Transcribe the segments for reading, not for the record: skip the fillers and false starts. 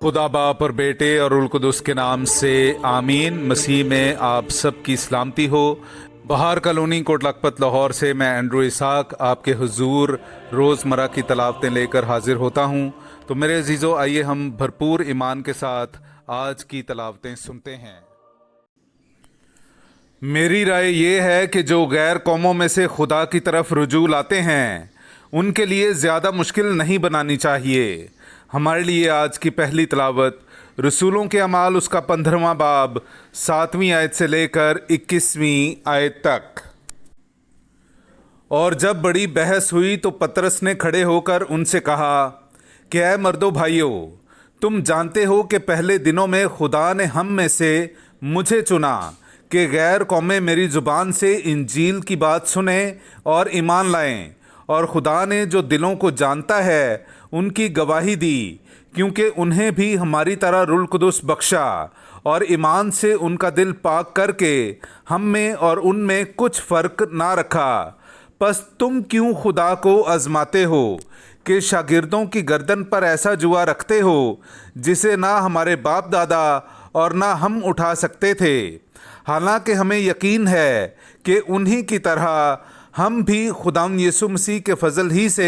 खुदा बाप और बेटे और रुल कुदुस के नाम से आमीन। मसीह में आप सब की सलामती हो। बहार कॉलोनी कोट लखपत लाहौर से मैं एंड्रू इसाक आपके हुजूर रोज़मर्रा की तलावतें लेकर हाजिर होता हूँ। तो मेरे अजीज़ों, आइए हम भरपूर ईमान के साथ आज की तलावतें सुनते हैं। मेरी राय ये है कि जो गैर कौमों में से खुदा की तरफ रुजू लाते हैं उनके लिए ज़्यादा मुश्किल नहीं बनानी चाहिए। हमारे लिए आज की पहली तलावत रसूलों के अमाल उसका 15वां बाब 7वीं आयत से लेकर 21वीं आयत तक। और जब बड़ी बहस हुई तो पतरस ने खड़े होकर उनसे कहा कि ऐ मर्दो भाइयों, तुम जानते हो कि पहले दिनों में खुदा ने हम में से मुझे चुना कि गैर कौमें मेरी ज़ुबान से इंजील की बात सुने और ईमान लाएं। और खुदा ने जो दिलों को जानता है उनकी गवाही दी, क्योंकि उन्हें भी हमारी तरह रुल कुदुस बख्शा और ईमान से उनका दिल पाक करके हम में और उनमें कुछ फ़र्क ना रखा। बस तुम क्यों खुदा को आजमाते हो कि शागिर्दों की गर्दन पर ऐसा जुआ रखते हो जिसे ना हमारे बाप दादा और ना हम उठा सकते थे। हालांकि हमें यकीन है कि उन्हीं की तरह हम भी खुदाम यीशु मसीह के फजल ही से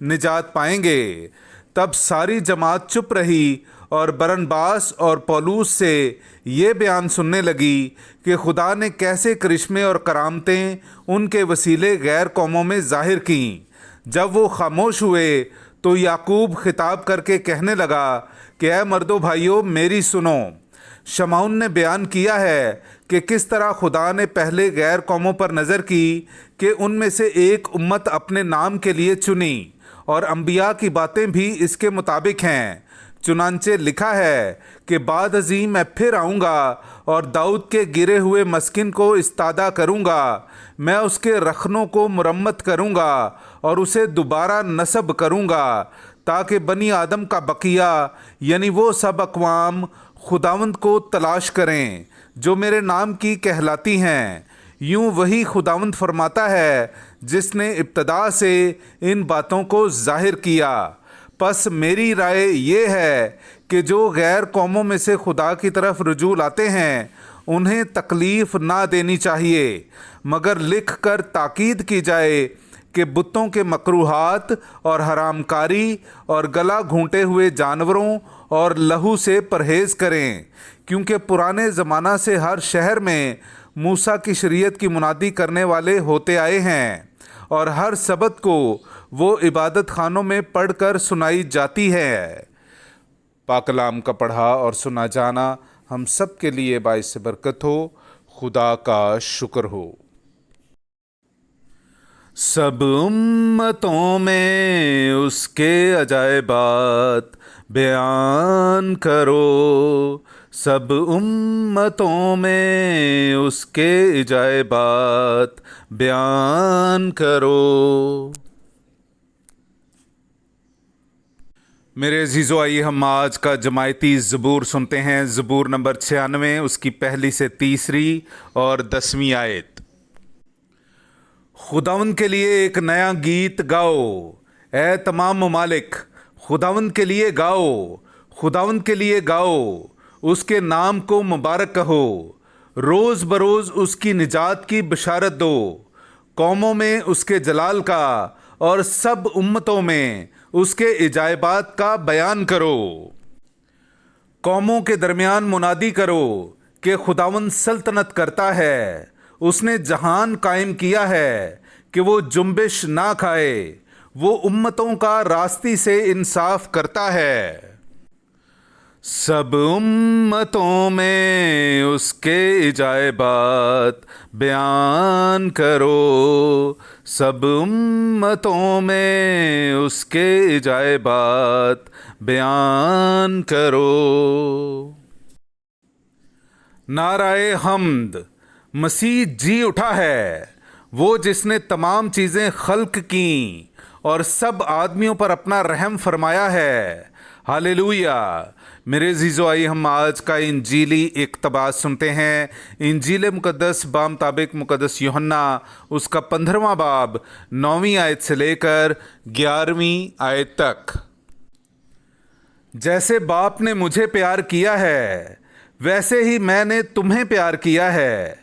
निजात पाएंगे। तब सारी जमात चुप रही और बरनबास और पौलुस से ये बयान सुनने लगी कि खुदा ने कैसे करिश्मे और करामतें उनके वसीले गैर कौमों में जाहिर की। जब वो खामोश हुए तो याकूब खिताब करके कहने लगा कि ऐ मर्दो भाइयों, मेरी सुनो। शमाउन ने बयान किया है कि किस तरह खुदा ने पहले गैर कौमों पर नज़र की कि उनमें से एक उम्मत अपने नाम के लिए चुनी, और अंबिया की बातें भी इसके मुताबिक हैं। चुनांचे लिखा है कि बाद अज़ीं मैं फिर आऊँगा और दाऊद के गिरे हुए मस्किन को इस्तादा करूँगा। मैं उसके रखनों को मुरम्मत करूँगा और उसे दोबारा नस्ब करूँगा, ताकि बनी आदम का बकिया यानी वो सब अक़वाम खुदावंद को तलाश करें जो मेरे नाम की कहलाती हैं। यूं वही खुदावंद फरमाता है जिसने इब्तदा से इन बातों को जाहिर किया। बस मेरी राय ये है कि जो गैर कौमों में से खुदा की तरफ रुजू लाते हैं उन्हें तकलीफ़ ना देनी चाहिए, मगर लिख कर ताकीद की जाए कि बुतों के मकरूहात और हरामकारी और गला घूंटे हुए जानवरों और लहू से परहेज़ करें, क्योंकि पुराने ज़माना से हर शहर में मूसा की शरीयत की मुनादी करने वाले होते आए हैं, और हर सबत को वो इबादत खानों में पढ़कर सुनाई जाती है। पाक कलाम का पढ़ा और सुना जाना हम सब के लिए बाइस बरकत हो। खुदा का शुक्र हो। सब उम्मतों में उसके अजायबात बयान करो, सब उम्मतों में उसके अजायबात बयान करो। मेरे अजीज़ों, आइए हम आज का जमायती ज़बूर सुनते हैं। ज़बूर नंबर 96, उसकी पहली से तीसरी और 10वीं आयत। खुदावंद के लिए एक नया गीत गाओ, ए तमाम ममालिक, खुदावंद के लिए गाओ, खुदावंद के लिए गाओ, उसके नाम को मुबारक कहो। रोज़ बरोज़ उसकी निजात की बशारत दो, कौमों में उसके जलाल का और सब उम्मतों में उसके इजायबात का बयान करो। कौमों के दरमियान मुनादी करो कि खुदावंद सल्तनत करता है। उसने जहान कायम किया है कि वो जुम्बिश ना खाए। वो उम्मतों का रास्ती से इंसाफ करता है। सब उम्मतों में उसके इजायबात बयान करो, सब उम्मतों में उसके इजायबात बयान करो। नाराए हम्द, मसीह जी उठा है, वो जिसने तमाम चीज़ें खल्क की और सब आदमियों पर अपना रहम फरमाया है। हालेलुया। मेरे अज़ीज़ों, आइए हम आज का इंजीली इक़्तिबास सुनते हैं। इंजील मुक़द्दस बामुताबिक मुक़द्दस यूहन्ना उसका 15वां बाब 9वीं आयत से लेकर 11वीं आयत तक। जैसे बाप ने मुझे प्यार किया है वैसे ही मैंने तुम्हें प्यार किया है।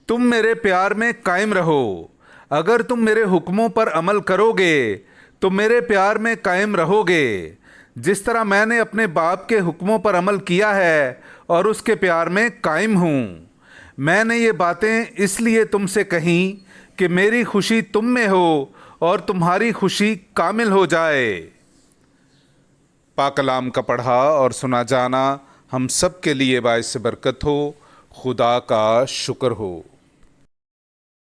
तुम मेरे प्यार में कायम रहो। अगर तुम मेरे हुक्मों पर अमल करोगे तो मेरे प्यार में कायम रहोगे, जिस तरह मैंने अपने बाप के हुक्मों पर अमल किया है और उसके प्यार में कायम हूँ। मैंने ये बातें इसलिए तुमसे कहीं कि मेरी खुशी तुम में हो और तुम्हारी खुशी कामिल हो जाए। पाक कलाम का पढ़ा और सुना जाना हम सब के लिए बाइस बरकत हो। खुदा का शुक्र हो।